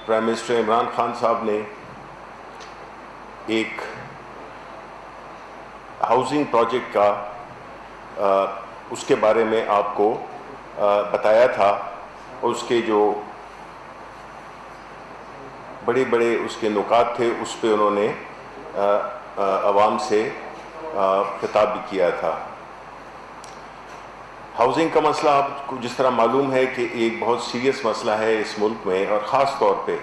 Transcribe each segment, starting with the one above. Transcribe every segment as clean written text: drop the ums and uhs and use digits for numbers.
Prime minister Imran Khan صاحب نے ایک ہاؤسنگ پروجیکٹ کا اس کے بارے میں آپ کو بتایا تھا، اور اس کے جو بڑے بڑے اس کے نکات تھے اس پہ انہوں نے عوام سے خطاب بھی کیا تھا۔ ہاؤسنگ کا مسئلہ آپ کو جس طرح معلوم ہے کہ ایک بہت سیریس مسئلہ ہے اس ملک میں، اور خاص طور پہ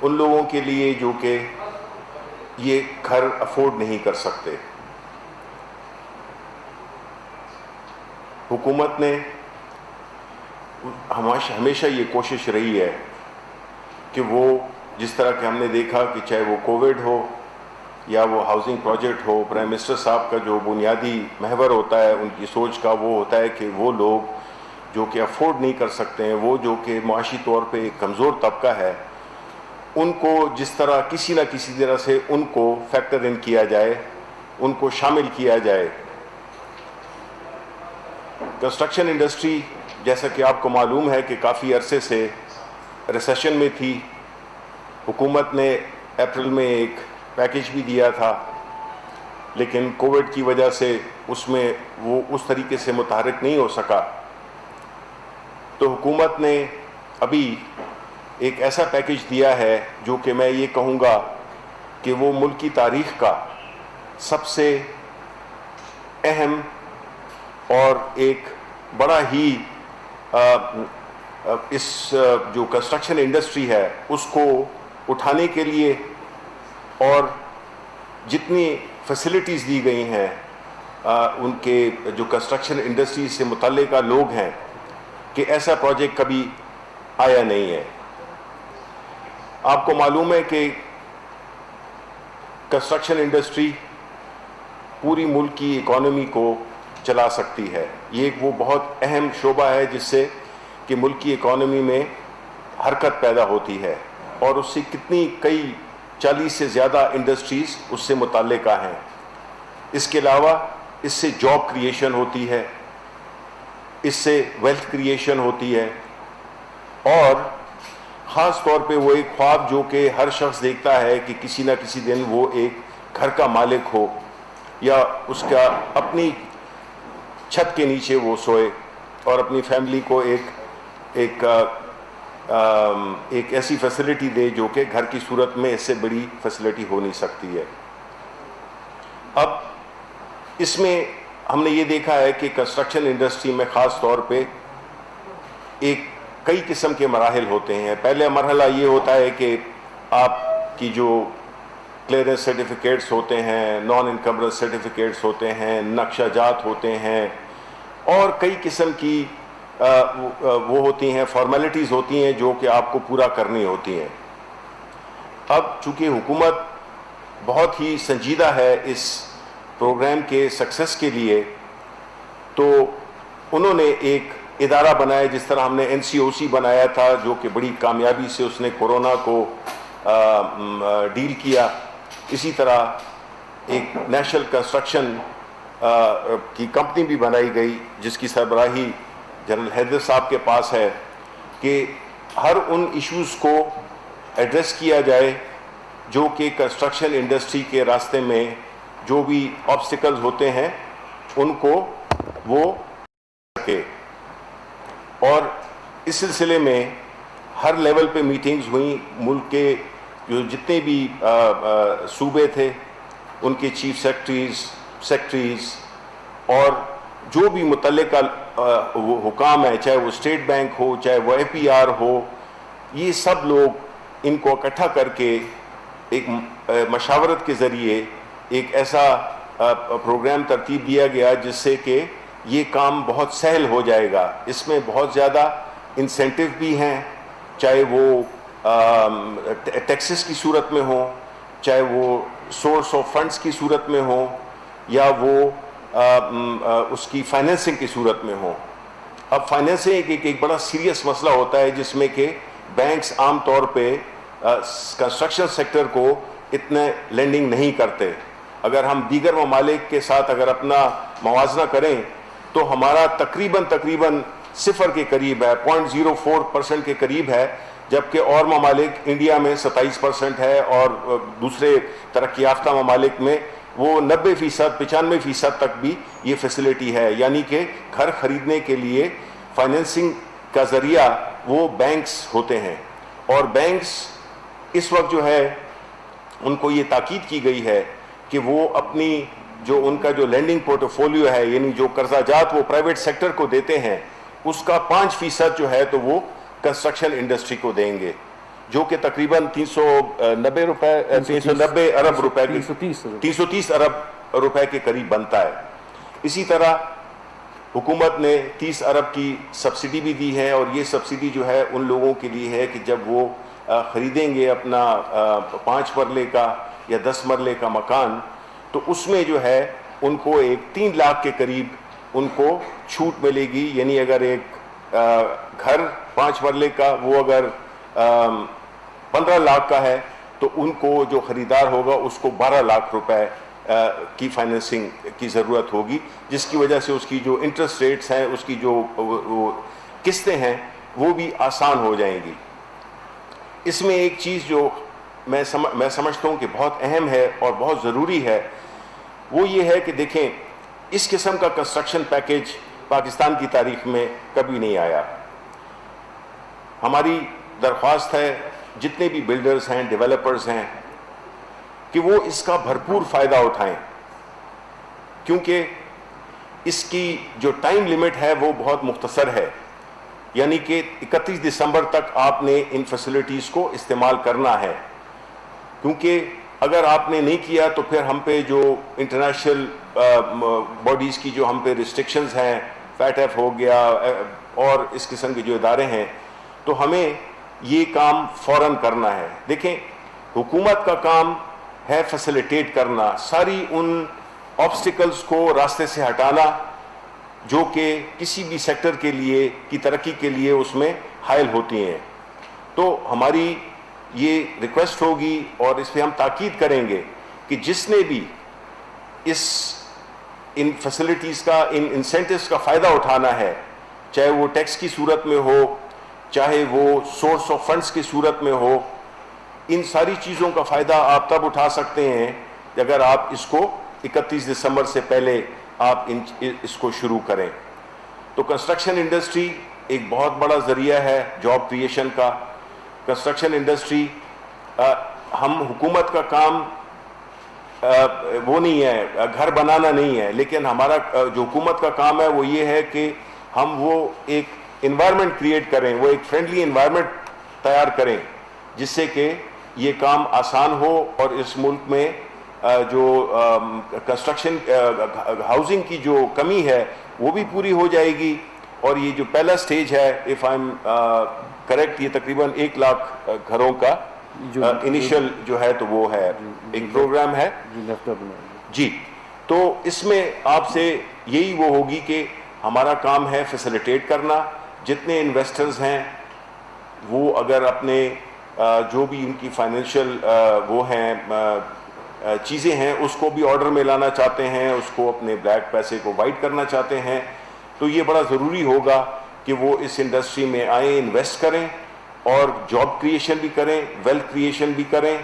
ان لوگوں کے لیے جو کہ یہ گھر افورڈ نہیں کر سکتے۔ حکومت نے ہمیشہ یہ کوشش رہی ہے کہ وہ جس طرح کہ ہم نے دیکھا کہ چاہے وہ کووڈ ہو یا وہ ہاؤسنگ پروجیکٹ ہو، پرائم منسٹر صاحب کا جو بنیادی محور ہوتا ہے ان کی سوچ کا، وہ ہوتا ہے کہ وہ لوگ جو کہ افورڈ نہیں کر سکتے ہیں، وہ جو کہ معاشی طور پہ ایک کمزور طبقہ ہے، ان کو جس طرح کسی نہ کسی طرح سے ان کو فیکٹر ان کیا جائے، ان کو شامل کیا جائے۔ کنسٹرکشن انڈسٹری جیسا کہ آپ کو معلوم ہے کہ کافی عرصے سے ریسیشن میں تھی۔ حکومت نے اپریل میں ایک پیکیج بھی دیا تھا، لیکن کووڈ کی وجہ سے اس میں وہ اس طریقے سے متحرک نہیں ہو سکا۔ تو حکومت نے ابھی ایک ایسا پیکیج دیا ہے جو کہ میں یہ کہوں گا کہ وہ ملک کی تاریخ کا سب سے اہم اور ایک بڑا ہی اس جو کنسٹرکشن انڈسٹری ہے اس کو اٹھانے کے لیے اور جتنی فیسلٹیز دی گئی ہیں ان کے جو کنسٹرکشن انڈسٹری سے متعلقہ لوگ ہیں، کہ ایسا پروجیکٹ کبھی آیا نہیں ہے۔ آپ کو معلوم ہے کہ کنسٹرکشن انڈسٹری پوری ملک کی اکانومی کو چلا سکتی ہے۔ یہ ایک وہ بہت اہم شعبہ ہے جس سے کہ ملک کی اکانومی میں حرکت پیدا ہوتی ہے، اور اس سے کئی 40 سے زیادہ انڈسٹریز اس سے متعلقہ ہیں۔ اس کے علاوہ اس سے جاب کریشن ہوتی ہے، اس سے ویلتھ کریشن ہوتی ہے، اور خاص طور پہ وہ ایک خواب جو کہ ہر شخص دیکھتا ہے کہ کسی نہ کسی دن وہ ایک گھر کا مالک ہو، یا اس کا اپنی چھت کے نیچے وہ سوئے اور اپنی فیملی کو ایک ایسی فیسلٹی دے جو کہ گھر کی صورت میں اس سے بڑی فیسلٹی ہو نہیں سکتی ہے۔ اب اس میں ہم نے یہ دیکھا ہے کہ کنسٹرکشن انڈسٹری میں خاص طور پہ کئی قسم کے مراحل ہوتے ہیں۔ پہلے مرحلہ یہ ہوتا ہے کہ آپ کی جو کلیئرنس سرٹیفکیٹس ہوتے ہیں، نان انکمبرنس سرٹیفکیٹس ہوتے ہیں، نقشہ جات ہوتے ہیں، اور کئی قسم کی وہ ہوتی ہیں فارمیلٹیز ہوتی ہیں جو کہ آپ کو پورا کرنی ہوتی ہیں۔ اب چونکہ حکومت بہت ہی سنجیدہ ہے اس پروگرام کے سکسیس کے لیے، تو انہوں نے ایک ادارہ بنایا، جس طرح ہم نے NCOC بنایا تھا جو کہ بڑی کامیابی سے اس نے کورونا کو ڈیل کیا، اسی طرح ایک نیشنل کنسٹرکشن کی کمپنی بھی بنائی گئی جس کی سربراہی جنرل حیدر صاحب کے پاس ہے، کہ ہر ان ایشوز کو ایڈریس کیا جائے جو کہ کنسٹرکشن انڈسٹری کے راستے میں جو بھی آبسٹیکلز ہوتے ہیں ان کو وہ سکے۔ اور اس سلسلے میں ہر لیول پہ میٹنگز ہوئیں، ملک کے جو جتنے بھی صوبے تھے ان کے چیف سیکرٹریز اور جو بھی متعلقہ وہ حکام ہیں، چاہے وہ اسٹیٹ بینک ہو، چاہے وہ APR ہو، یہ سب لوگ ان کو اکٹھا کر کے ایک مشاورت کے ذریعے ایک ایسا پروگرام ترتیب دیا گیا جس سے کہ یہ کام بہت سہل ہو جائے گا۔ اس میں بہت زیادہ انسینٹیو بھی ہیں، چاہے وہ ٹیکسز کی صورت میں ہوں، چاہے وہ سورس آف فنڈز کی صورت میں ہوں، یا وہ اس کی فائنینسنگ کی صورت میں ہوں۔ اب فائنینسنگ ایک بڑا سیریس مسئلہ ہوتا ہے جس میں کہ بینکس عام طور پہ کنسٹرکشن سیکٹر کو اتنے لینڈنگ نہیں کرتے۔ اگر ہم دیگر ممالک کے ساتھ اگر اپنا موازنہ کریں تو ہمارا تقریباً 0 کے قریب ہے، 0.04% کے قریب ہے، جبکہ اور ممالک انڈیا میں 27% ہے اور دوسرے ترقی یافتہ ممالک میں وہ 90%، 95% تک بھی یہ فیسلٹی ہے. یعنی کہ گھر خریدنے کے لیے فائنینسنگ کا ذریعہ وہ بینکس ہوتے ہیں، اور بینکس اس وقت جو ہے ان کو یہ تاکید کی گئی ہے کہ وہ اپنی جو ان کا جو لینڈنگ پورٹ فولیو ہے، یعنی جو قرضہ جات وہ پرائیویٹ سیکٹر کو دیتے ہیں، اس کا 5% جو ہے تو وہ کنسٹرکشن انڈسٹری کو دیں گے، جو کہ تقریباً 390 ارب روپے 330 ارب روپے کے قریب بنتا ہے. اسی طرح حکومت نے 30 ارب کی سبسڈی بھی دی ہے، اور یہ سبسڈی جو ہے ان لوگوں کے لیے ہے کہ جب وہ خریدیں گے اپنا 5 مرلے کا یا 10 مرلے کا مکان، تو اس میں جو ہے ان کو ایک 3 لاکھ کے قریب ان کو چھوٹ ملے گی. یعنی اگر ایک گھر 5 مرلے کا وہ اگر 15 لاکھ کا ہے تو ان کو جو خریدار ہوگا اس کو 12 لاکھ روپے کی فائنینسنگ کی ضرورت ہوگی، جس کی وجہ سے اس کی جو انٹرسٹ ریٹس ہیں، اس کی جو قسطیں ہیں وہ بھی آسان ہو جائیں گی. اس میں ایک چیز جو میں سمجھتا ہوں کہ بہت اہم ہے اور بہت ضروری ہے، وہ یہ ہے کہ دیکھیں اس قسم کا کنسٹرکشن پیکیج پاکستان کی تاریخ میں کبھی نہیں آیا. ہماری درخواست ہے جتنے بھی بلڈرز ہیں، ڈیولپرز ہیں، کہ وہ اس کا بھرپور فائدہ اٹھائیں، کیونکہ اس کی جو ٹائم لیمٹ ہے وہ بہت مختصر ہے. یعنی کہ 31 دسمبر تک آپ نے ان فیسلٹیز کو استعمال کرنا ہے، کیونکہ اگر آپ نے نہیں کیا تو پھر ہم پہ جو انٹرنیشنل باڈیز کی جو ہم پہ ریسٹرکشنز ہیں، فیٹ ایف ہو گیا اور اس قسم کے جو ادارے ہیں، تو ہمیں یہ کام فوراً کرنا ہے. دیکھیں حکومت کا کام ہے فیسیلیٹیٹ کرنا، ساری ان آبسٹیکلز کو راستے سے ہٹانا جو کہ کسی بھی سیکٹر کے لیے کی ترقی کے لیے اس میں حائل ہوتی ہیں. تو ہماری یہ ریکویسٹ ہوگی اور اس پہ ہم تاکید کریں گے کہ جس نے بھی ان فیسلٹیز کا، ان انسینٹیوز کا فائدہ اٹھانا ہے، چاہے وہ ٹیکس کی صورت میں ہو، چاہے وہ سورس آف فنڈز کی صورت میں ہو، ان ساری چیزوں کا فائدہ آپ تب اٹھا سکتے ہیں اگر آپ اس کو 31 دسمبر سے پہلے آپ اس کو شروع کریں. تو کنسٹرکشن انڈسٹری ایک بہت بڑا ذریعہ ہے جاب کریشن کا. کنسٹرکشن انڈسٹری، ہم حکومت کا کام وہ نہیں ہے، گھر بنانا نہیں ہے، لیکن ہمارا جو حکومت کا کام ہے وہ یہ ہے کہ ہم وہ ایک انوائرمنٹ کریٹ کریں، وہ ایک فرینڈلی انوائرمنٹ تیار کریں جس سے کہ یہ کام آسان ہو اور اس ملک میں جو کنسٹرکشن ہاؤسنگ کی جو کمی ہے وہ بھی پوری ہو جائے گی. اور یہ جو پہلا سٹیج ہے، اف آئی ایم کریکٹ، یہ تقریباً 1 لاکھ گھروں کا انیشل جو ہے تو وہ ہے ایک پروگرام ہے جی. تو اس میں آپ سے یہی وہ ہوگی کہ ہمارا کام ہے فیسیلیٹیٹ کرنا. جتنے انویسٹرز ہیں وہ اگر اپنے جو بھی ان کی فائنینشیل وہ ہیں چیزیں ہیں اس کو بھی آرڈر میں لانا چاہتے ہیں، اس کو اپنے بلیک پیسے کو وائٹ کرنا چاہتے ہیں، تو یہ بڑا ضروری ہوگا کہ وہ اس انڈسٹری میں آئیں، انویسٹ کریں اور جاب کریشن بھی کریں، ویلتھ کریشن بھی کریں.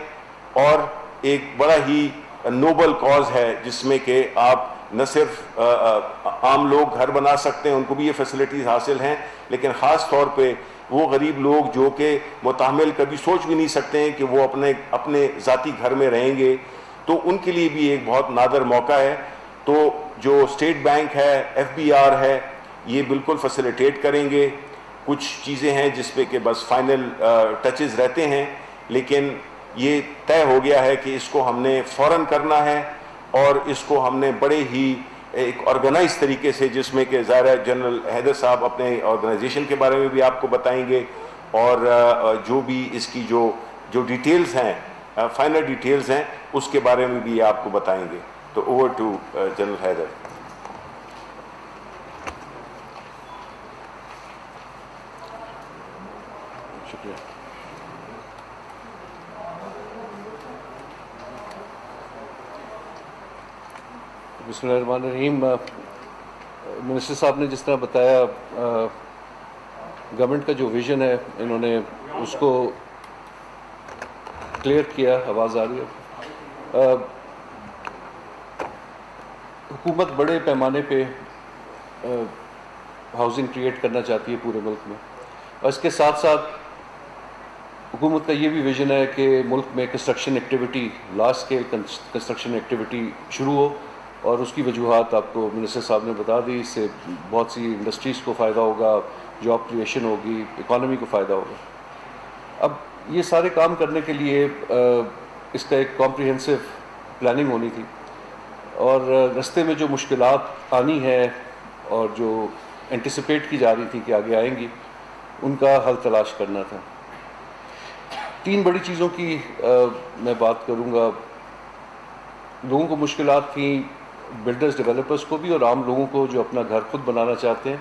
اور ایک بڑا ہی نوبل کاز ہے جس میں کہ آپ نہ صرف عام لوگ گھر بنا سکتے ہیں، ان کو بھی یہ فیسلٹیز حاصل ہیں، لیکن خاص طور پہ وہ غریب لوگ جو کہ متحمل کبھی سوچ بھی نہیں سکتے ہیں کہ وہ اپنے ذاتی گھر میں رہیں گے، تو ان کے لیے بھی ایک بہت نادر موقع ہے. تو جو اسٹیٹ بینک ہے، FBR ہے، یہ بالکل فیسیلیٹیٹ کریں گے. کچھ چیزیں ہیں جس پہ کہ بس فائنل ٹچز رہتے ہیں، لیکن یہ طے ہو گیا ہے کہ اس کو ہم نے فوراً کرنا ہے اور اس کو ہم نے بڑے ہی ایک آرگنائز طریقے سے، جس میں کہ ظاہر ہے جنرل حیدر صاحب اپنے آرگنائزیشن کے بارے میں بھی آپ کو بتائیں گے، اور جو بھی اس کی جو ڈیٹیلز ہیں، فائنل ڈیٹیلز ہیں، اس کے بارے میں بھی آپ کو بتائیں گے. تو اوور ٹو جنرل حیدر. شکریہ. بسم اللہ الرحمن الرحیم. منسٹر صاحب نے جس طرح بتایا، گورنمنٹ کا جو ویژن ہے، انہوں نے اس کو کلیئر کیا. آواز آ رہی ہے؟ حکومت بڑے پیمانے پہ ہاؤسنگ کریٹ کرنا چاہتی ہے پورے ملک میں, اور اس کے ساتھ ساتھ حکومت کا یہ بھی ویژن ہے کہ ملک میں construction activity, large scale construction activity شروع ہو, اور اس کی وجوہات آپ کو منسٹر صاحب نے بتا دی. اس سے بہت سی انڈسٹریز کو فائدہ ہوگا, جاب کریشن ہوگی, اکانومی کو فائدہ ہوگا. اب یہ سارے کام کرنے کے لیے اس کا ایک کمپریہنسو پلاننگ ہونی تھی, اور رستے میں جو مشکلات آنی ہے اور جو انٹیسپیٹ کی جا رہی تھی کہ آگے آئیں گی, ان کا حل تلاش کرنا تھا. 3 بڑی چیزوں کی میں بات کروں گا. لوگوں کو مشکلات تھیں, بلڈرز ڈیولپرز کو بھی اور عام لوگوں کو جو اپنا گھر خود بنانا چاہتے ہیں.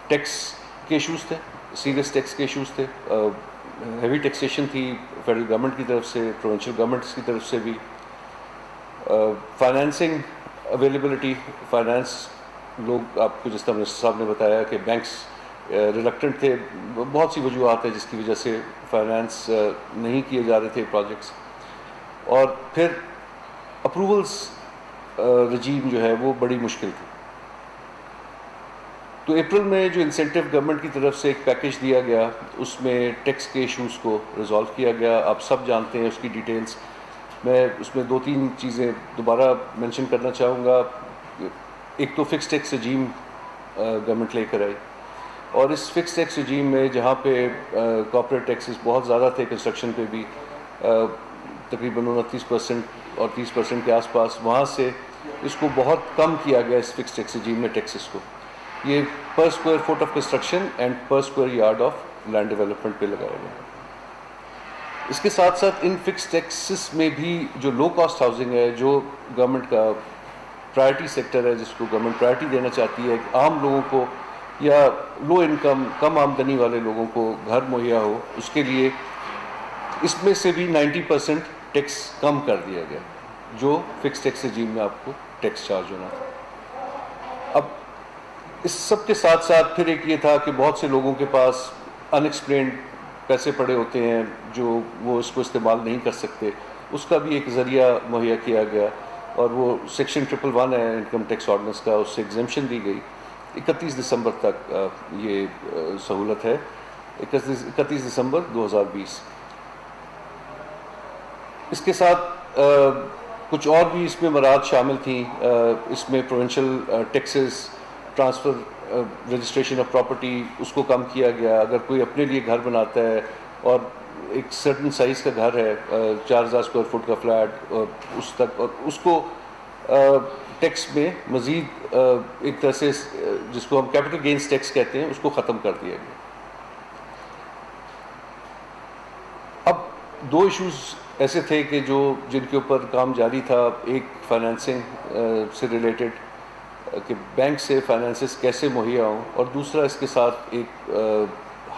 ٹیکس کے ایشوز تھے, سیریس ٹیکس کے ایشوز تھے, ہیوی ٹیکسیشن تھی فیڈرل گورنمنٹ کی طرف سے, پروونشل گورنمنٹس کی طرف سے بھی. فائنینسنگ اویلیبلٹی, فائنانس لوگ آپ کو جس طرح منسٹر صاحب نے بتایا کہ بینکس ریلکٹنٹ تھے, بہت سی وجوہات ہیں جس کی وجہ سے فائنانس نہیں کیے جا رہے تھے پروجیکٹس. اور پھر اپروولس رجیم جو ہے وہ بڑی مشکل تھی. تو اپریل میں جو انسینٹو گورنمنٹ کی طرف سے ایک پیکیج دیا گیا, اس میں ٹیکس کے ایشوز کو ریزالو کیا گیا. آپ سب جانتے ہیں اس کی ڈیٹیلز. میں اس میں 2-3 چیزیں دوبارہ مینشن کرنا چاہوں گا. ایک تو فکس ٹیکس رجیم گورنمنٹ لے کر آئی, اور اس فکس ٹیکس رجیم میں جہاں پہ کارپوریٹ ٹیکسز بہت زیادہ تھے, کنسٹرکشن پہ بھی تقریباً 29% اور 30% کے آس پاس, وہاں سے اس کو بہت کم کیا گیا اس فکس ٹیکس رجیم میں ٹیکسز کو. یہ per square foot of construction and per square yard of land development پہ لگایا گیا. اس کے ساتھ ساتھ ان فکس ٹیکسز میں بھی جو لو کاسٹ ہاؤسنگ ہے, جو گورنمنٹ کا پرائرٹی سیکٹر ہے, جس کو گورنمنٹ پرائرٹی دینا چاہتی ہے کہ عام لوگوں کو یا لو انکم, کم آمدنی والے لوگوں کو گھر مہیا ہو, اس کے لیے اس میں سے بھی 90% ٹیکس کم کر دیا گیا, جو فکس ٹیکس رجیم میں آپ کو ٹیکس چارج ہونا تھا. اب اس سب کے ساتھ ساتھ پھر ایک یہ تھا کہ بہت سے لوگوں کے پاس ان ایکسپلینڈ پیسے پڑے ہوتے ہیں جو وہ اس کو استعمال نہیں کر سکتے. اس کا بھی ایک ذریعہ مہیا کیا گیا, اور وہ سیکشن 111 ہے انکم ٹیکس آرڈیننس کا, اس سے ایگزمپشن دی گئی. 31 دسمبر تک یہ سہولت ہے, 31 دسمبر 2020. اس کے ساتھ کچھ اور بھی اس میں مراحت شامل تھیں. اس میں provincial taxes, transfer registration of property, اس کو کم کیا گیا. اگر کوئی اپنے لیے گھر بناتا ہے اور ایک سرٹن سائز کا گھر ہے, 4000 اسکوائر فٹ کا فلیٹ, اور اس تک, اور اس کو ٹیکس میں مزید ایک طرح سے جس کو ہم کیپٹل گینز ٹیکس کہتے ہیں, اس کو ختم کر دیا گیا. اب 2 ایشوز ایسے تھے کہ جن کے اوپر کام جاری تھا. ایک فائنینسنگ سے ریلیٹڈ کہ بینک سے فائنینسز کیسے مہیا ہوں, اور دوسرا اس کے ساتھ ایک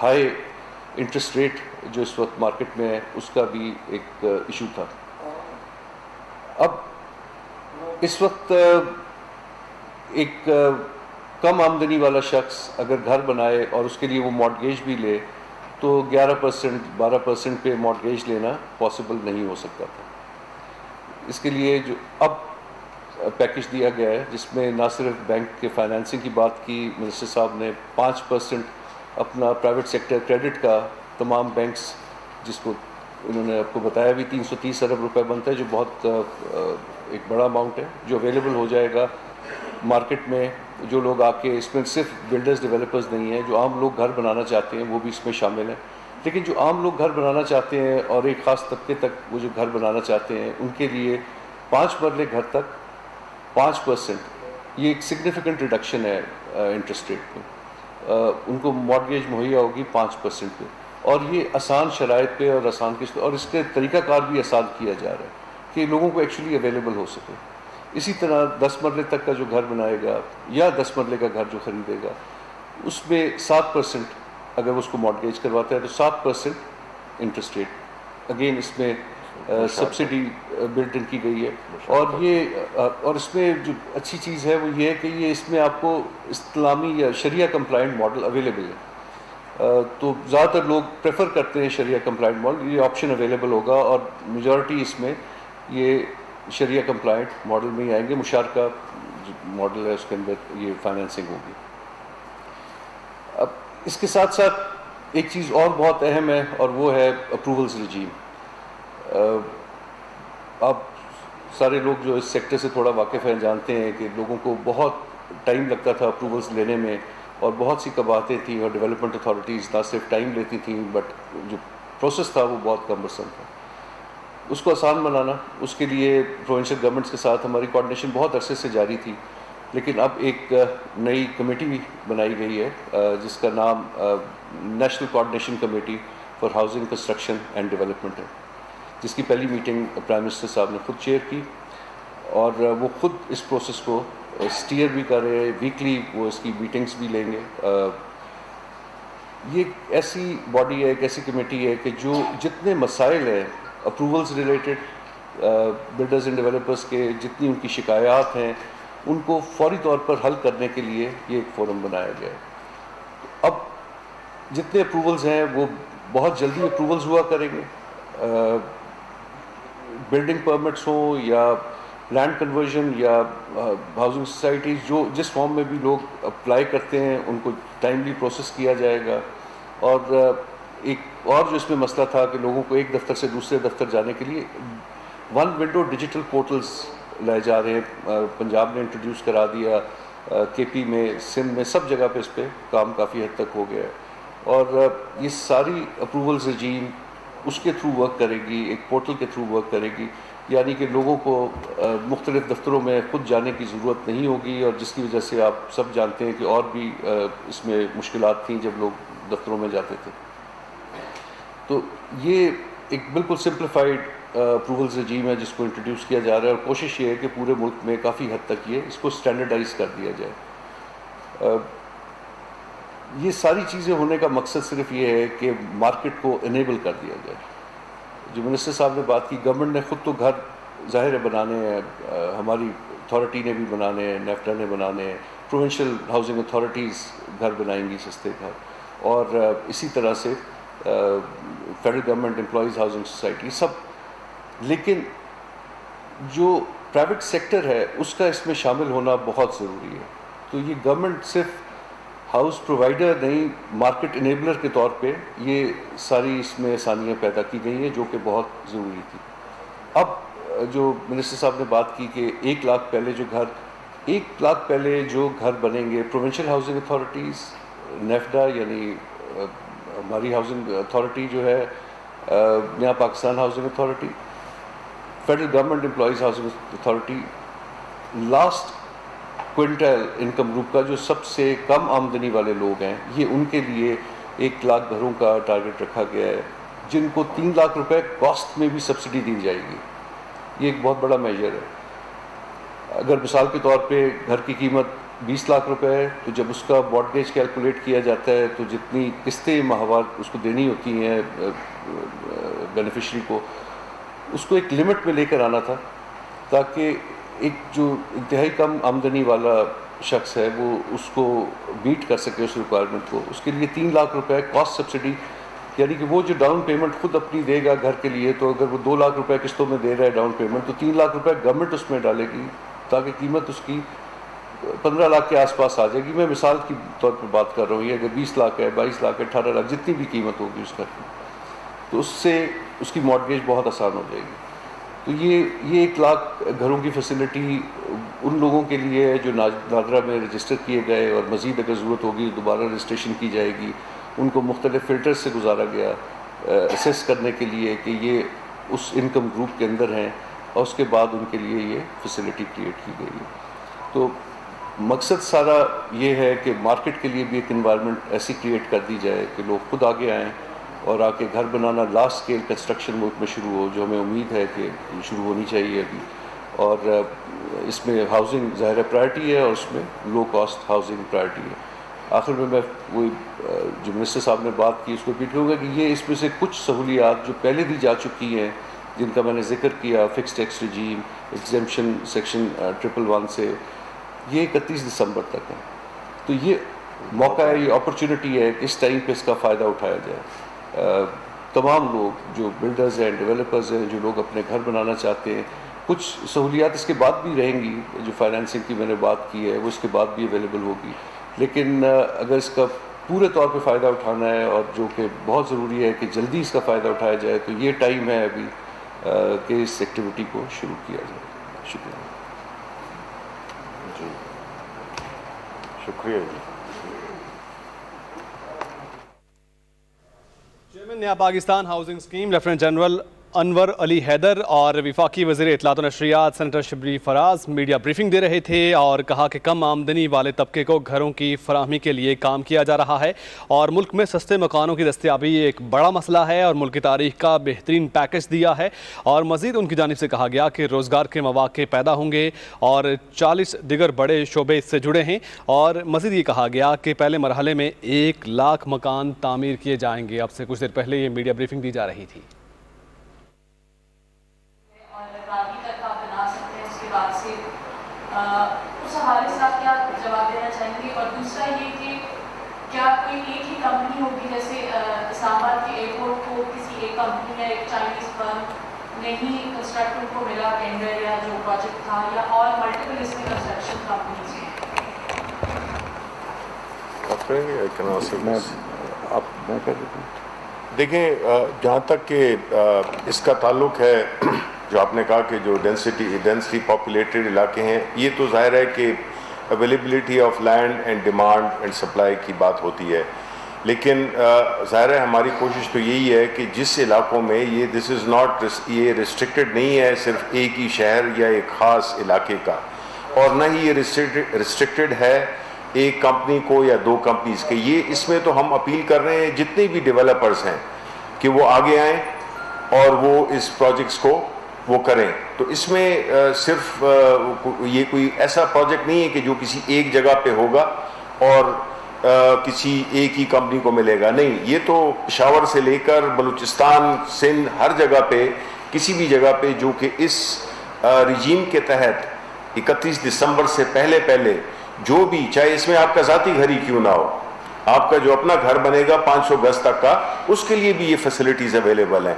ہائی انٹرسٹ ریٹ جو اس وقت مارکیٹ میں ہے, اس کا بھی ایک ایشو تھا. اب اس وقت ایک کم آمدنی والا شخص اگر گھر بنائے اور اس کے لیے وہ مارٹگیج بھی لے, تو 11% پہ مارٹگیج لینا پاسبل نہیں ہو سکتا تھا. اس کے لیے جو اب پیکیج دیا گیا ہے, جس میں نہ صرف بینک کے فائنینسنگ کی بات کی منسٹر صاحب نے, 5% اپنا پرائیویٹ سیکٹر کریڈٹ کا تمام بینکس, جس کو انہوں نے آپ کو بتایا بھی 330 ارب روپے بنتا ہے, جو بہت ایک بڑا اماؤنٹ ہے, جو اویلیبل ہو جائے گا مارکیٹ میں. جو لوگ آ کے, اس میں صرف بلڈرز ڈیولپرز نہیں ہیں, جو عام لوگ گھر بنانا چاہتے ہیں وہ بھی اس میں شامل ہیں. لیکن جو عام لوگ گھر بنانا چاہتے ہیں اور ایک خاص طبقے تک وہ جو گھر بنانا چاہتے ہیں, ان کے لیے 5 مرلے گھر تک 5%, یہ ایک سگنیفیکنٹ ریڈکشن ہے انٹرسٹ ریٹ میں. ان کو مارٹگیج مہیا ہوگی 5% پہ, اور یہ آسان شرائط پہ اور آسان قسط, اور اس کے طریقہ کار بھی آسان کیا جا رہا ہے کہ لوگوں کو ایکچولی اویلیبل ہو سکے. اسی طرح 10 مرلے تک کا جو گھر بنائے گا یا 10 مرلے کا گھر جو خریدے گا, اس میں 7% اگر اس کو مارٹگیج کرواتا ہے تو 7% انٹرسٹ ریٹ, اگین اس میں سبسڈی بلٹ ان کی گئی ہے. اور اس میں جو اچھی چیز ہے وہ یہ ہے کہ یہ اس میں آپ کو اسلامی یا شریعہ کمپلائنٹ ماڈل اویلیبل ہے. تو زیادہ تر لوگ پریفر کرتے ہیں شریعہ کمپلائنٹ ماڈل. یہ آپشن اویلیبل ہوگا اور میجورٹی اس میں یہ شریعہ کمپلائنٹ ماڈل میں ہی آئیں گے. مشارکہ ماڈل ہے اس کے اندر یہ فائنینسنگ ہوگی. اب اس کے ساتھ ساتھ ایک چیز اور بہت اہم ہے اور وہ ہے اپروولز رجیم. آپ سارے لوگ جو اس سیکٹر سے تھوڑا واقف ہیں جانتے ہیں کہ لوگوں کو بہت ٹائم لگتا تھا اپروولز لینے میں اور بہت سی قباحتیں تھیں اور ڈیولپمنٹ اتھارٹیز نہ صرف ٹائم لیتی تھیں بٹ جو پروسیس تھا وہ بہت کمبرسم تھا. اس کو آسان بنانا, اس کے لیے پروونشل گورنمنٹس کے ساتھ ہماری کوآرڈینیشن بہت عرصے سے جاری تھی, لیکن اب ایک نئی کمیٹی بھی بنائی گئی ہے جس کا نام national coordination committee for housing construction and development ہے, جس کی پہلی میٹنگ پرائم منسٹر صاحب نے خود چیئر کی اور وہ خود اس پروسیس کو اسٹیئر بھی کر رہے ہیں. ویکلی وہ اس کی میٹنگز بھی لیں گے. یہ ایک ایسی باڈی ہے, ایک ایسی کمیٹی ہے کہ جو جتنے مسائل ہیں approvals related builders and developers کے, جتنی ان کی شکایات ہیں ان کو فوری طور پر حل کرنے کے لیے یہ ایک فورم بنایا گیا ہے. اب جتنے اپروولز ہیں وہ بہت جلدی اپروولز ہوا کریں گے. بلڈنگ پرمٹس ہوں یا لینڈ کنورژن یا ہاؤسنگ سوسائٹیز, جو جس فارم میں بھی لوگ اپلائی کرتے ہیں ان کو ٹائملی پروسیس کیا جائے گا. اور ایک اور جو اس میں مسئلہ تھا کہ لوگوں کو ایک دفتر سے دوسرے دفتر جانے کے لیے ون ونڈو ڈیجیٹل پورٹلز لائے جا رہے ہیں. پنجاب نے انٹروڈیوس کرا دیا, کے پی میں, سندھ میں, سب جگہ پہ اس پہ کام کافی حد تک ہو گیا ہے. اور یہ ساری اپروولز رجیم اس کے تھرو ورک کرے گی, ایک پورٹل کے تھرو ورک کرے گی, یعنی کہ لوگوں کو مختلف دفتروں میں خود جانے کی ضرورت نہیں ہوگی, اور جس کی وجہ سے آپ سب جانتے ہیں کہ اور بھی اس میں مشکلات تھیں جب لوگ دفتروں میں جاتے تھے. تو یہ ایک بالکل سمپلیفائڈ اپروولز رجیم ہے جس کو انٹروڈیوس کیا جا رہا ہے, اور کوشش یہ ہے کہ پورے ملک میں کافی حد تک یہ اس کو اسٹینڈرڈائز کر دیا جائے. یہ ساری چیزیں ہونے کا مقصد صرف یہ ہے کہ مارکیٹ کو انیبل کر دیا جائے. جو منسٹر صاحب نے بات کی, گورنمنٹ نے خود تو گھر ظاہر ہے بنانے ہیں, ہماری اتھارٹی نے بھی بنانے ہیں, نیفٹا نے بنانے ہیں, پروونشل ہاؤسنگ اتھارٹیز گھر بنائیں گی سستے گھر, اور اسی طرح سے federal government employees housing society سب. لیکن جو پرائیویٹ سیکٹر ہے اس کا اس میں شامل ہونا بہت ضروری ہے. تو یہ گورنمنٹ صرف ہاؤس پرووائڈر نہیں, مارکیٹ انیبلر کے طور پہ یہ ساری اس میں آسانیاں پیدا کی گئی ہیں جو کہ بہت ضروری تھی. اب جو منسٹر صاحب نے بات کی کہ 1 لاکھ پہلے جو گھر بنیں گے, پروونشل ہاؤسنگ اتھارٹیز, نیفڈا یعنی ہماری ہاؤسنگ اتھارٹی جو ہے, نیا Pakistan housing authority, federal government employees housing authority, last quintal income group کا جو سب سے کم آمدنی والے لوگ ہیں, یہ ان کے لیے 1 لاکھ گھروں کا ٹارگٹ رکھا گیا ہے, جن کو 3 لاکھ روپے کاسٹ میں بھی سبسڈی دی جائے گی. یہ ایک بہت بڑا میجر ہے. اگر مثال کے طور پہ گھر کی قیمت 20 لاکھ روپے ہے, تو جب اس کا مارٹگیج کیلکولیٹ کیا جاتا ہے تو جتنی قسطیں ماہوار اس کو دینی ہوتی ہیں بینیفیشری کو, اس کو ایک لمٹ میں لے کر آنا تھا تاکہ ایک جو انتہائی کم آمدنی والا شخص ہے وہ اس کو بیٹ کر سکے اس ریکوائرمنٹ کو. اس کے لیے 3 لاکھ روپے کاسٹ سبسڈی, یعنی کہ وہ جو ڈاؤن پیمنٹ خود اپنی دے گا گھر کے لیے, تو اگر وہ 2 لاکھ روپے قسطوں میں دے رہا ہے ڈاؤن پیمنٹ, تو 3 لاکھ روپے گورنمنٹ اس میں ڈالے گی تاکہ قیمت اس کی 15 لاکھ کے آس پاس آ جائے گی. میں مثال کی طور پر بات کر رہا ہوں. یہ اگر 20 لاکھ ہے, 22 لاکھ ہے, 18 لاکھ, جتنی بھی قیمت ہوگی اس گھر کی, تو اس سے اس کی مارٹگیج بہت آسان ہو جائے گی. تو یہ 1 لاکھ گھروں کی فیسلٹی ان لوگوں کے لیے ہے جو نادرا میں رجسٹر کیے گئے, اور مزید اگر ضرورت ہوگی دوبارہ رجسٹریشن کی جائے گی. ان کو مختلف فلٹر سے گزارا گیا اسیس کرنے کے لیے کہ یہ اس انکم گروپ کے اندر ہیں, اور اس کے بعد ان کے لیے یہ فیسلٹی کریٹ کی گئی ہے. تو مقصد سارا یہ ہے کہ مارکیٹ کے لیے بھی ایک انوائرمنٹ ایسی کریٹ کر دی جائے کہ لوگ خود آگے آئیں اور آ کے گھر بنانا, لارج اسکیل کنسٹرکشن ملک میں شروع ہو, جو ہمیں امید ہے کہ شروع ہونی چاہیے ابھی. اور اس میں ہاؤسنگ ظاہر پرائرٹی ہے, اور اس میں لو کاسٹ ہاؤسنگ پرائرٹی ہے. آخر میں وہی جو منسٹر صاحب نے بات کی اس کو ریپیٹ کروں گا کہ یہ اس میں سے کچھ سہولیات جو پہلے دی جا چکی ہیں, جن کا میں نے ذکر کیا, فکس ٹیکس رجیم, ایگزیمپشن سیکشن 111 سے, یہ 31 دسمبر تک ہے. تو یہ موقع ہے, یہ اپرچونٹی ہے کہ اس ٹائم پہ اس کا فائدہ اٹھایا جائے. تمام لوگ جو بلڈرز ہیں, ڈیولپرز ہیں, جو لوگ اپنے گھر بنانا چاہتے ہیں, کچھ سہولیات اس کے بعد بھی رہیں گی. جو فائنینسنگ کی میں نے بات کی ہے وہ اس کے بعد بھی اویلیبل ہوگی, لیکن اگر اس کا پورے طور پہ فائدہ اٹھانا ہے, اور جو کہ بہت ضروری ہے کہ جلدی اس کا فائدہ اٹھایا جائے, تو یہ ٹائم ہے ابھی کہ اس ایکٹیویٹی کو شروع کیا جائے. شکریہ. جی شکریہ جی. Chairman Naya Pakistan housing scheme lieutenant general Anwar Ali Haider اور وفاقی وزیر اطلاعات و نشریات senator Shibli Faraz media briefing دے رہے تھے, اور کہا کہ کم آمدنی والے طبقے کو گھروں کی فراہمی کے لیے کام کیا جا رہا ہے, اور ملک میں سستے مکانوں کی دستیابی ایک بڑا مسئلہ ہے, اور ملک کی تاریخ کا بہترین پیکج دیا ہے. اور مزید ان کی جانب سے کہا گیا کہ روزگار کے مواقع پیدا ہوں گے, اور 40 دیگر بڑے شعبے اس سے جڑے ہیں. اور مزید یہ کہا گیا کہ پہلے مرحلے میں 1 لاکھ مکان تعمیر کیے جائیں گے. اب سے کچھ دیر پہلے یہ میڈیا بریفنگ دی جا رہی تھی. اس حوالے سے آپ کیا جواب دینا چاہیں گے؟ اور دوسرا یہ کہ کیا کوئی ایک ہی کمپنی ہوگی, جیسے اسلام آباد کے ایئرپورٹ کو کسی ایک کمپنی یا ایک چائنیز فرم نے ہی کنسٹرکٹر کو ملا ٹینڈر یا جو پروجیکٹ تھا, یا اور ملٹیپل اس میں کنسٹرکشن کمپنیز ہیں؟ میں کہہ دیتا ہوں. دیکھیں, جہاں تک کہ اس کا تعلق ہے, جو آپ نے کہا کہ جو ڈینسلی پاپولیٹڈ علاقے ہیں, یہ تو ظاہر ہے کہ availability of land and demand and supply کی بات ہوتی ہے, لیکن ظاہر ہے ہماری کوشش تو یہی ہے کہ جس علاقوں میں یہ ریسٹرکٹڈ نہیں ہے صرف ایک ہی شہر یا ایک خاص علاقے کا, اور نہ ہی یہ ریسٹرکٹڈ ہے ایک کمپنی کو یا 2 کمپنیز کے. یہ اس میں تو ہم اپیل کر رہے ہیں جتنے بھی ڈیولپرز ہیں کہ وہ آگے آئیں اور وہ اس پروجیکٹس کو وہ کریں. تو اس میں صرف یہ کوئی ایسا پروجیکٹ نہیں ہے کہ جو کسی ایک جگہ پہ ہوگا اور کسی ایک ہی کمپنی کو ملے گا. نہیں, یہ تو پشاور سے لے کر بلوچستان, سندھ, ہر جگہ پہ, کسی بھی جگہ پہ جو کہ اس رجیم کے تحت 31 دسمبر سے پہلے جو بھی, چاہے اس میں آپ کا ذاتی گھر ہی کیوں نہ ہو, آپ کا جو اپنا گھر بنے گا 500 گز تک کا, اس کے لیے بھی یہ فیسلٹیز اویلیبل ہیں.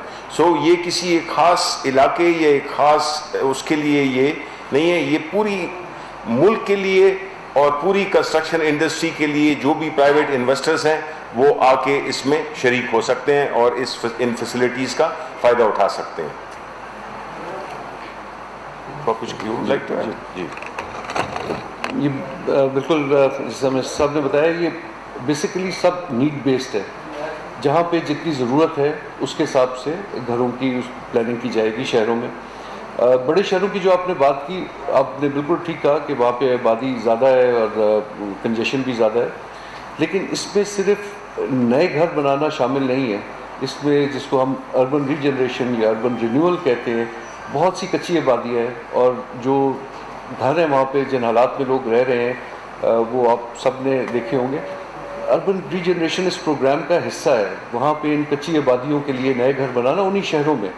یہ کسی ایک خاص علاقے یا ایک خاص اس کے لیے یہ نہیں ہے, یہ پوری ملک کے لیے اور پوری کنسٹرکشن انڈسٹری کے لیے جو بھی پرائیویٹ انویسٹرز ہیں وہ آ کے اس میں شریک ہو سکتے ہیں اور ان فیسلٹیز کا فائدہ اٹھا سکتے ہیں. کچھ جی یہ بالکل جیسا صاحب نے بتایا, یہ بیسیکلی سب نیڈ بیسڈ ہے. جہاں پہ جتنی ضرورت ہے اس کے حساب سے گھروں کی پلاننگ کی جائے گی شہروں میں. بڑے شہروں کی جو آپ نے بات کی, آپ نے بالکل ٹھیک کہا کہ وہاں پہ آبادی زیادہ ہے اور کنجیشن بھی زیادہ ہے, لیکن اس میں صرف نئے گھر بنانا شامل نہیں ہے. اس میں جس کو ہم اربن ری جنریشن یا اربن رینیول کہتے ہیں, بہت سی کچی آبادیاں ہیں, اور جو گھر ہیں وہاں پہ جن حالات میں لوگ رہ رہے ہیں وہ آپ سب نے دیکھے ہوں گے. اربن ری جنریشن اس پروگرام کا حصہ ہے. وہاں پہ ان کچی آبادیوں کے لیے نئے گھر بنانا انہی شہروں میں,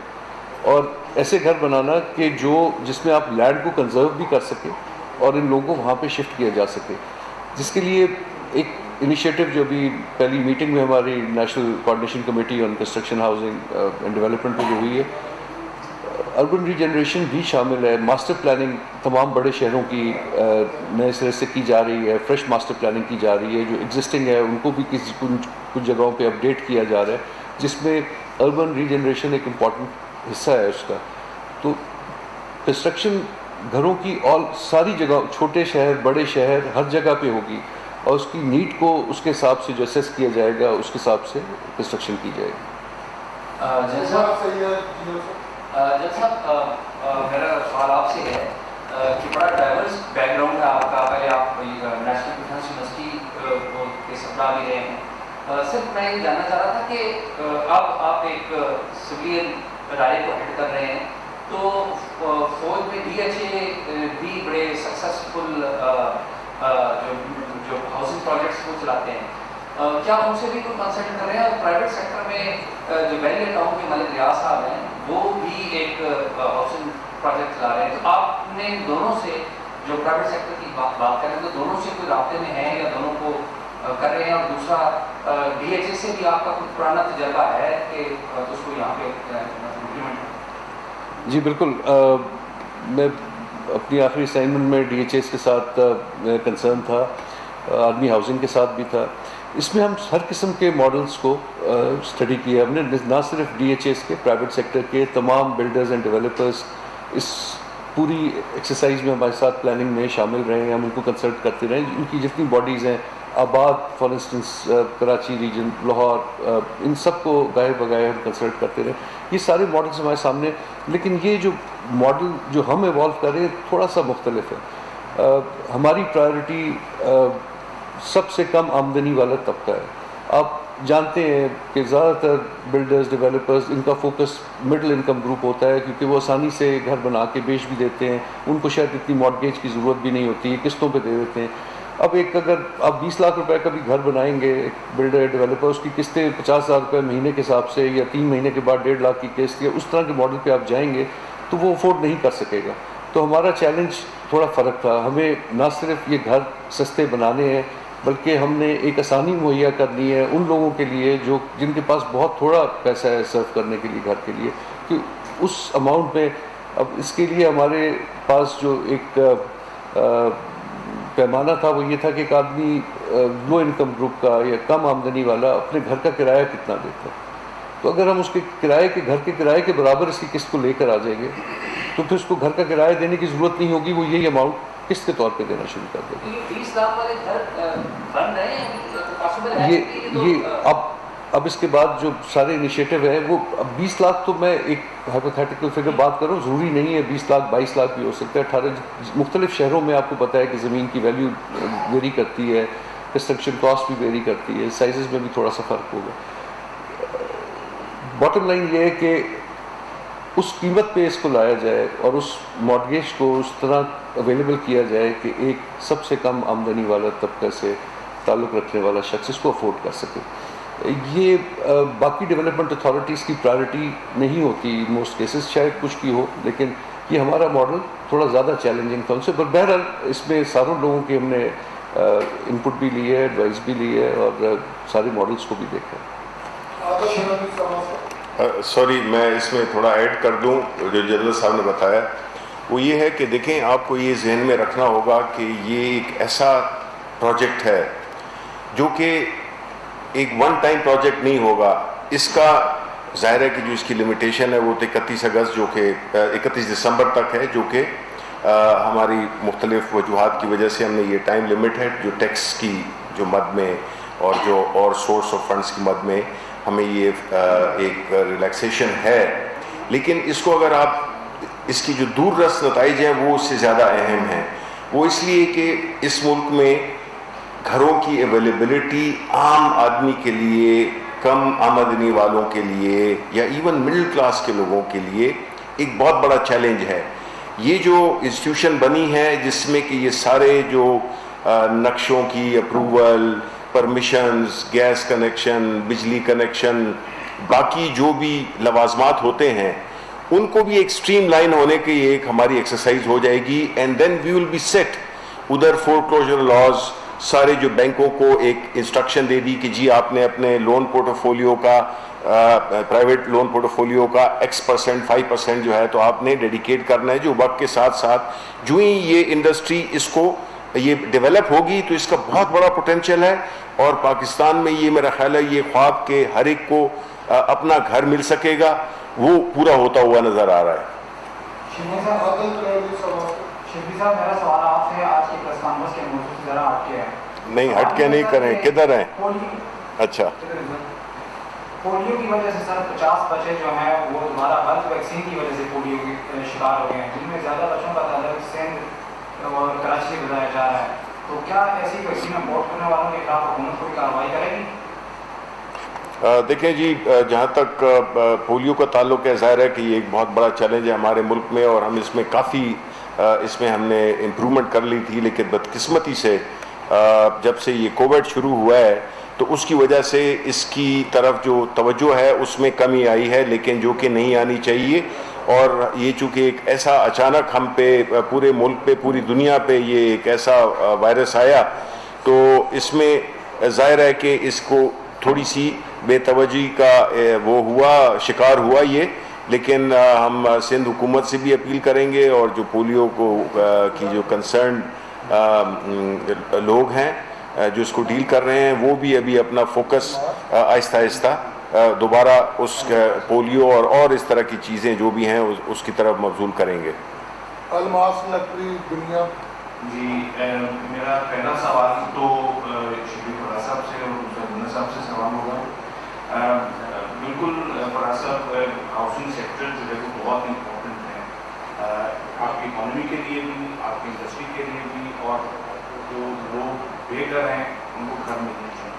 اور ایسے گھر بنانا کہ جس میں آپ لینڈ کو کنزرو بھی کر سکیں اور ان لوگوں کو وہاں پہ شفٹ کیا جا سکے. جس کے لیے ایک انیشیٹو جو ابھی پہلی میٹنگ میں ہماری national coordination committee on construction housing and development میں جو ہوئی ہے, اربن ری جنریشن بھی شامل ہے. ماسٹر پلاننگ تمام بڑے شہروں کی نئے سرے سے کی جا رہی ہے, فریش ماسٹر پلاننگ کی جا رہی ہے. جو ایگزسٹنگ ہے ان کو بھی کچھ جگہوں پہ اپڈیٹ کیا جا رہا ہے, جس میں اربن ری جنریشن ایک امپورٹنٹ حصہ ہے اس کا. تو کنسٹرکشن گھروں کی ساری جگہ, چھوٹے شہر بڑے شہر, ہر جگہ پہ ہوگی, اور اس کی نیڈ کو اس کے حساب سے جو اسیس کیا جائے گا اس کے حساب سے کنسٹرکشن کی جائے گی. جج صاحب, میرا سوال آپ سے ہے کہ بڑا ڈائیورس بیک گراؤنڈ ہے آپ کا. پہلے آپ نیشنل ڈیفینس یونیورسٹی کے سپلا بھی رہے ہیں. صرف میں یہ جاننا چاہ رہا تھا کہ اب آپ ایک سویلین ادارے کو ہیڈ کر رہے ہیں, تو فوج میں DHA بھی بڑے سکسیزفل جو ہاؤسنگ پروجیکٹس وہ چلاتے ہیں. کیا ان سے بھی کوئی کنسلٹ کر رہے ہیں؟ اور پرائیویٹ سیکٹر میں جو ویلی ٹاؤن کے ملک ریاض صاحب ہیں وہ بھی ایک ہاؤسنگ پروجیکٹ چلا رہے ہیں. تو آپ نے دونوں سے, جو پرائیویٹ سیکٹر کی بات کر رہے ہیں, تو دونوں سے کوئی رابطے میں ہیں یا دونوں کو کر رہے ہیں، اور دوسرا DHA سے بھی آپ کا کچھ پرانا تجربہ ہے کہ اس کو یہاں پہ امپلیمنٹ؟ جی بالکل، میں اپنی آخری اسائنمنٹ میں DHAs کے ساتھ کنسرن تھا، آرمی ہاؤسنگ کے ساتھ بھی تھا. اس میں ہم ہر قسم کے ماڈلز کو اسٹڈی کیا. ہم نے نہ صرف DHAs کے، پرائیویٹ سیکٹر کے تمام بلڈرز اینڈ ڈیولپرز اس پوری ایکسرسائز میں ہمارے ساتھ پلاننگ میں شامل رہے ہیں. ہم ان کو کنسلٹ کرتے رہے. ان کی جتنی باڈیز ہیں، ABAD for instance, Karachi region, Lahore, ان سب کو گائے بگائے ہم کنسلٹ کرتے رہے. یہ سارے ماڈلز ہمارے سامنے، لیکن یہ جو ماڈل جو ہم ایوالو کر رہے ہیں تھوڑا سا مختلف ہے. ہماری پرائیورٹی سب سے کم آمدنی والا طبقہ ہے. آپ جانتے ہیں کہ زیادہ تر بلڈرز، ڈیولپرز، ان کا فوکس مڈل انکم گروپ ہوتا ہے، کیونکہ وہ آسانی سے گھر بنا کے بیچ بھی دیتے ہیں. ان کو شاید اتنی مارگیج کی ضرورت بھی نہیں ہوتی، قسطوں پہ دے دیتے ہیں. اب اگر آپ 20 لاکھ روپے کا بھی گھر بنائیں گے، ایک بلڈر ڈیولپر، اس کی قسطیں 50,000 روپے مہینے کے حساب سے، یا 3 مہینے کے بعد 1.5 لاکھ کی قسط، یا اس طرح کے ماڈل پہ آپ جائیں گے تو وہ افورڈ نہیں کر سکے گا. تو ہمارا چیلنج تھوڑا فرق تھا. ہمیں نہ صرف یہ گھر سستے بنانے ہیں، بلکہ ہم نے ایک آسانی مہیا کرنی ہے ان لوگوں کے لیے جن کے پاس بہت تھوڑا پیسہ ہے سرو کرنے کے لیے گھر کے لیے، کہ اس اماؤنٹ میں. اب اس کے لیے ہمارے پاس جو ایک پیمانہ تھا وہ یہ تھا کہ ایک آدمی لو انکم گروپ کا یا کم آمدنی والا اپنے گھر کا کرایہ کتنا دیتا ہے. تو اگر ہم اس کے گھر کے کرائے کے برابر اس کی قسط کو لے کر آ جائیں گے تو پھر اس کو گھر کا کرایہ دینے کی ضرورت نہیں ہوگی. وہ یہی اماؤنٹ قسط کے طور پہ دینا شروع کر دے گا. یہ 20 لاکھ والے گھر بن رہے ہیں یہ اب اس کے بعد جو سارے انیشیٹو ہیں وہ اب 20 لاکھ تو میں ایک ہائپوتھیٹیکل فگر بات کر رہا ہوں، ضروری نہیں ہے 20 لاکھ 22 لاکھ بھی ہو سکتا ہے. 18 مختلف شہروں میں آپ کو پتہ ہے کہ زمین کی ویلیو ویری کرتی ہے، کنسٹرکشن کاسٹ بھی ویری کرتی ہے، سائزز میں بھی تھوڑا سا فرق ہوگا. باٹم لائن یہ ہے کہ اس قیمت پہ اس کو لایا جائے اور اس مارگیج کو اس طرح اویلیبل کیا جائے کہ ایک سب سے کم آمدنی والا طبقہ سے تعلق رکھنے والا شخص اس کو افورڈ کر سکے. یہ باقی ڈیولپمنٹ اتھارٹیز کی پرائرٹی نہیں ہوتی موسٹ کیسز، شاید کچھ کی ہو، لیکن یہ ہمارا ماڈل تھوڑا زیادہ چیلنجنگ تھا ان سے. پر بہرحال اس میں ساروں لوگوں کی ہم نے انپٹ بھی لی ہے، ایڈوائس بھی لی ہے، اور سارے ماڈلس کو بھی دیکھا. سوری، میں اس میں تھوڑا ایڈ کر دوں جو جنرل صاحب نے بتایا. وہ یہ ہے کہ دیکھیں، آپ کو یہ ذہن میں رکھنا ہوگا کہ یہ ایک ایسا پروجیکٹ ہے جو کہ ایک ون ٹائم پروجیکٹ نہیں ہوگا. اس کا ظاہر ہے کہ جو اس کی لمیٹیشن ہے وہ 31 اگست جو کہ 31 دسمبر تک ہے، جو کہ ہماری مختلف وجوہات کی وجہ سے ہم نے یہ ٹائم لمٹ ہے، جو ٹیکس کی جو مد میں اور سورس آف فنڈز کی مد میں ہمیں یہ ایک ریلیکسیشن ہے. لیکن اس کو اگر آپ اس کی جو دور رس نتائج ہیں وہ اس سے زیادہ اہم ہیں. وہ اس لیے کہ اس ملک میں گھروں کی اویلیبلٹی عام آدمی کے لیے، کم آمدنی والوں کے لیے، یا ایون مڈل کلاس کے لوگوں کے لیے ایک بہت بڑا چیلنج ہے. یہ جو انسٹیٹیوشن بنی ہے جس میں کہ یہ سارے جو نقشوں کی اپروول، پرمیشنز، گیس کنیکشن، بجلی کنیکشن، باقی جو بھی لوازمات ہوتے ہیں، ان کو بھی ایک سٹریم لائن ہونے کی ایک ہماری ایکسرسائز ہو جائے گی. And then we will be set. ادھر فور کلوجر لاز سارے جو بینکوں کو ایک انسٹرکشن دے دی کہ جی آپ نے اپنے لون پورٹو فولیو کا، پرائیویٹ لون پورٹو فولیو کا X% 5% جو ہے تو آپ نے ڈیڈیکیٹ کرنا ہے. جو وقت کے ساتھ ساتھ جو ہی یہ انڈسٹری اس کو یہ ڈیولپ ہوگی تو اس کا بہت بڑا پوٹینشیل ہے. اور پاکستان میں یہ میرا خیال ہے یہ خواب کہ ہر ایک کو اپنا گھر مل سکے گا، وہ پورا ہوتا ہوا نظر آ رہا ہے. شبلی صاحب، میرا سوال آپ سے آج کی پریس کانفرنس کے موضوع سے ذرا ہٹ کے ہے. نہیں ہٹ کے نہیں کریں، کدھر ہیں؟ اچھا، پولیو کی وجہ سے سر 50 بچے جو ہیں وہ دوبارہ ہیلتھ ویکسین کی وجہ سے پولیو کے شکار ہو گئے ہیں، جن میں زیادہ بچوں کا تعلق سندھ اور کراچی سے بتایا جا رہا ہے. تو کیا ایسی ویکسین امپورٹ کرنے والوں کے خلاف حکومت کوئی کارروائی کرے گی؟ دیکھیں جی، جہاں تک پولیو کا تعلق ہے، ظاہر ہے کہ یہ ایک بہت بڑا چیلنج ہے ہمارے ملک میں، اور ہم اس میں کافی اس میں ہم نے امپرومنٹ کر لی تھی. لیکن بدقسمتی سے جب سے یہ کووڈ شروع ہوا ہے تو اس کی وجہ سے اس کی طرف جو توجہ ہے اس میں کمی آئی ہے، لیکن جو کہ نہیں آنی چاہیے. اور یہ چونکہ ایک ایسا اچانک ہم پہ، پورے ملک پہ، پوری دنیا پہ یہ ایک ایسا وائرس آیا، تو اس میں ظاہر ہے کہ اس کو تھوڑی سی بے توجہی کا وہ ہوا شکار ہوا یہ، لیکن ہم سندھ حکومت سے بھی اپیل کریں گے اور جو پولیو کو کی جو کنسرن لوگ ہیں جو اس کو ڈیل کر رہے ہیں، وہ بھی ابھی اپنا فوکس آہستہ آہستہ دوبارہ اس پولیو اور اس طرح کی چیزیں جو بھی ہیں اس کی طرف مبذول کریں گے۔ الماس لکڑی دنیا جی، میرا پہلا سوال تو شبیر فراز صاحب سے اور دوسرا جنرل صاحب سے سوال ہوگا۔ بالکل فراز صاحب، ہاؤسنگ سیکٹر جو ہے وہ بہت امپورٹنٹ ہے آپ کی اکانومی کے لیے بھی، آپ کی انڈسٹری کے لیے بھی، اور جو لوگ بے گھر ہیں ان کو گھر ملنے چاہیے۔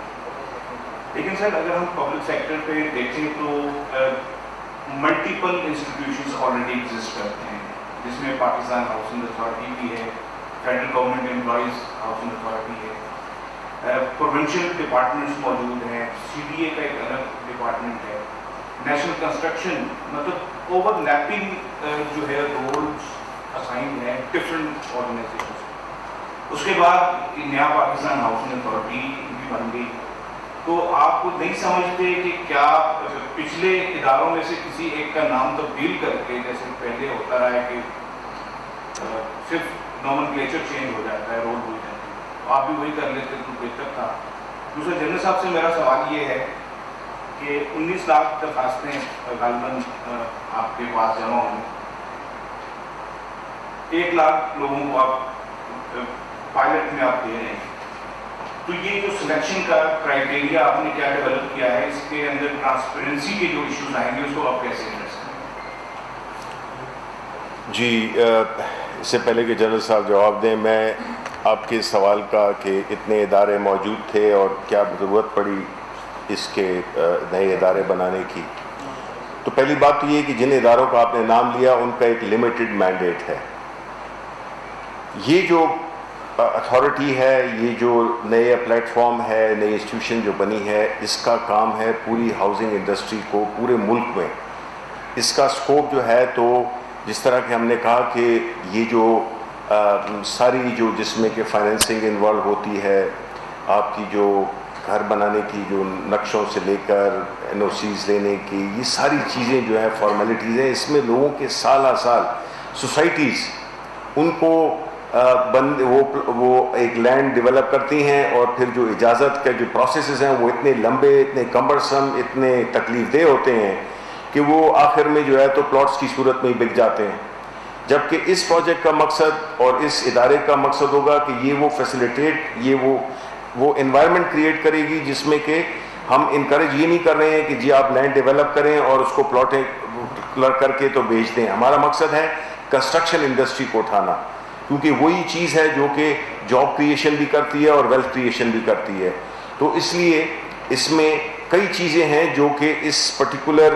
لیکن سر اگر ہم پبلک سیکٹر پہ دیکھیں تو ملٹیپل انسٹیٹیوشنز آلریڈی ایگزسٹ کرتے ہیں، جس میں پاکستان ہاؤسنگ اتھارٹی بھی ہے، federal government employees housing authority ہے، پروونشل ڈپارٹمنٹس موجود ہیں، سی ڈی اے کا ایک الگ ڈپارٹمنٹ ہے، نیشنل کنسٹرکشن، مطلب اوور لیپنگ جو ہے رولز اسائنڈ ہیں ڈفرینٹ آرگنائزیشنس۔ اس کے بعد نیا پاکستان ہاؤسنگ اتھارٹی بھی بن گئی، تو آپ کو نہیں سمجھتے کہ کیا پچھلے اداروں میں سے کسی ایک کا نام تبدیل کر کے، جیسے پہلے ہوتا رہا ہے کہ صرف نومنکلیچر چینج ہو جاتا ہے، رول ہو جاتا ہے، تو آپ بھی وہی کر لیتے تو بہتر تھا۔ دوسرا جنرل صاحب سے میرا سوال یہ ہے کہ 19 لاکھ درخواستیں غالباً آپ کے پاس جمع ہوں، 1 لاکھ لوگوں کو آپ پائلٹ میں آپ دے رہے ہیں، تو یہ جو سلیکشن کا کرائٹیریا آپ نے کیا ڈیولپ کیا ہے، اس کے اندر ٹرانسپیرنسی کے جو ایشوز آئیں گے اس کو آپ کیسے ایڈریس کریں؟ جی، اس سے پہلے کہ جنرل صاحب جواب دیں، میں آپ کے سوال کا کہ اتنے ادارے موجود تھے اور کیا ضرورت پڑی اس کے نئے ادارے بنانے کی، تو پہلی بات تو یہ کہ جن اداروں کا آپ نے نام لیا ان کا ایک لمیٹڈ مینڈیٹ ہے۔ یہ جو اتھارٹی ہے، یہ جو نئے پلیٹ فارم ہے، نئی انسٹیٹیوشن جو بنی ہے، اس کا کام ہے پوری ہاؤسنگ انڈسٹری کو پورے ملک میں، اس کا سکوپ جو ہے، تو جس طرح کہ ہم نے کہا کہ یہ جو ساری جو جس میں کہ فائنینسنگ انوالو ہوتی ہے، آپ کی جو گھر بنانے کی جو نقشوں سے لے کر این او سیز لینے کی، یہ ساری چیزیں جو ہیں فارمیلٹیز ہیں، اس میں لوگوں کے سالہ سال سوسائٹیز ان کو وہ ایک لینڈ ڈیولپ کرتی ہیں، اور پھر جو اجازت کے جو پروسیسز ہیں وہ اتنے لمبے، اتنے کمبرسم، اتنے تکلیف دہ ہوتے ہیں کہ وہ آخر میں جو ہے تو پلاٹس کی صورت میں ہی بک جاتے ہیں۔ جبکہ اس پروجیکٹ کا مقصد اور اس ادارے کا مقصد ہوگا کہ یہ وہ فیسیلیٹیٹ، یہ وہ انوائرمنٹ کریٹ کرے گی جس میں کہ ہم انکریج یہ نہیں کر رہے ہیں کہ جی آپ لینڈ ڈیولپ کریں اور اس کو پلاٹیں کر کے تو بیچ دیں۔ ہمارا مقصد ہے کنسٹرکشن انڈسٹری کو اٹھانا، کیونکہ وہی چیز ہے جو کہ جاب کریشن بھی کرتی ہے اور ویلتھ کریشن بھی کرتی ہے۔ تو اس لیے اس میں کئی چیزیں ہیں جو کہ اس پرٹیکولر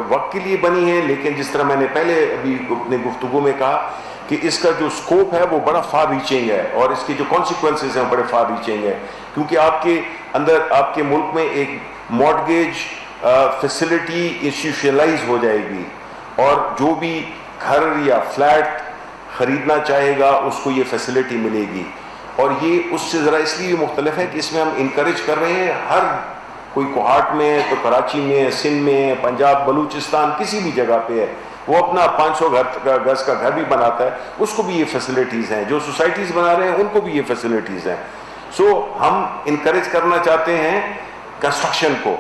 وقت کے لیے بنی ہیں، لیکن جس طرح میں نے پہلے ابھی اپنے گفتگو میں کہا کہ اس کا جو سکوپ ہے وہ بڑا فار ریچنگ ہے، اور اس کے جو کانسیکوینسز ہیں بڑے فار ریچنگ ہیں، کیونکہ آپ کے اندر، آپ کے ملک میں ایک مارگیج فیسلٹی انسٹیٹیوشنلائز ہو جائے گی، اور جو بھی گھر یا فلیٹ خریدنا چاہے گا اس کو یہ فیسلٹی ملے گی۔ اور یہ اس سے ذرا اس لیے مختلف ہے کہ اس میں ہم انکریج کر رہے ہیں، ہر کوئی کوہاٹ میں ہے تو کراچی میں ہے، سندھ میں ہے، پنجاب، بلوچستان، کسی بھی جگہ پہ ہے، وہ اپنا 500 گز کا گھر بھی بناتا ہے، اس کو بھی یہ فیسلٹیز ہیں، جو سوسائٹیز بنا رہے ہیں ان کو بھی یہ فیسلٹیز ہیں۔ سو ہم انکریج کرنا چاہتے ہیں کنسٹرکشن کو،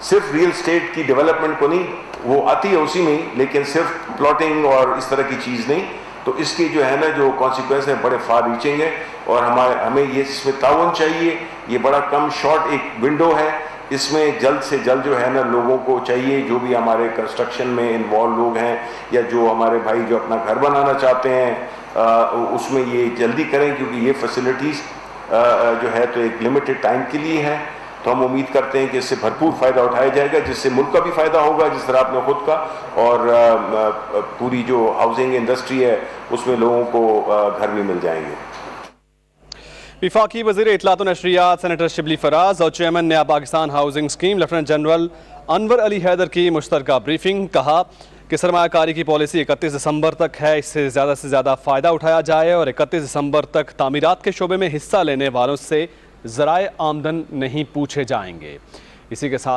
صرف ریل اسٹیٹ کی ڈیولپمنٹ کو نہیں، وہ آتی ہے اسی میں، لیکن صرف پلاٹنگ اور اس طرح کی چیز نہیں۔ تو اس کے جو ہے نا جو کانسیکوینس ہیں بڑے فار ریچنگ ہیں، اور ہمیں یہ اس میں تعاون چاہیے۔ یہ بڑا کم شارٹ ایک ونڈو ہے، اس میں جلد سے جلد جو ہے نا لوگوں کو چاہیے، جو بھی ہمارے کنسٹرکشن میں انوالو لوگ ہیں یا جو ہمارے بھائی جو اپنا گھر بنانا چاہتے ہیں، اس میں یہ جلدی کریں، کیونکہ یہ فیسلٹیز جو ہے تو ایک لمیٹڈ ٹائم کے لیے ہے۔ تو ہم امید کرتے ہیں کہ اس سے بھرپور فائدہ اٹھایا جائے گا، جس سے ملک کا بھی فائدہ ہوگا، جس طرح آپ نے خود کا، اور پوری جو ہاؤسنگ انڈسٹری ہے اس میں لوگوں کو گھر بھی مل جائیں گے۔ وفاقی وزیر اطلاعات و نشریات سینیٹر شبلی فراز اور chairman Naya Pakistan housing scheme lieutenant general Anwar Ali Haider کی مشترکہ بریفنگ۔ کہا کہ سرمایہ کاری کی پالیسی 31 دسمبر تک ہے، اس سے زیادہ فائدہ اٹھایا جائے اور 31 دسمبر تک تعمیرات کے شعبے میں حصہ لینے والوں سے ذرائع آمدن نہیں پوچھے جائیں گے۔ اسی کے ساتھ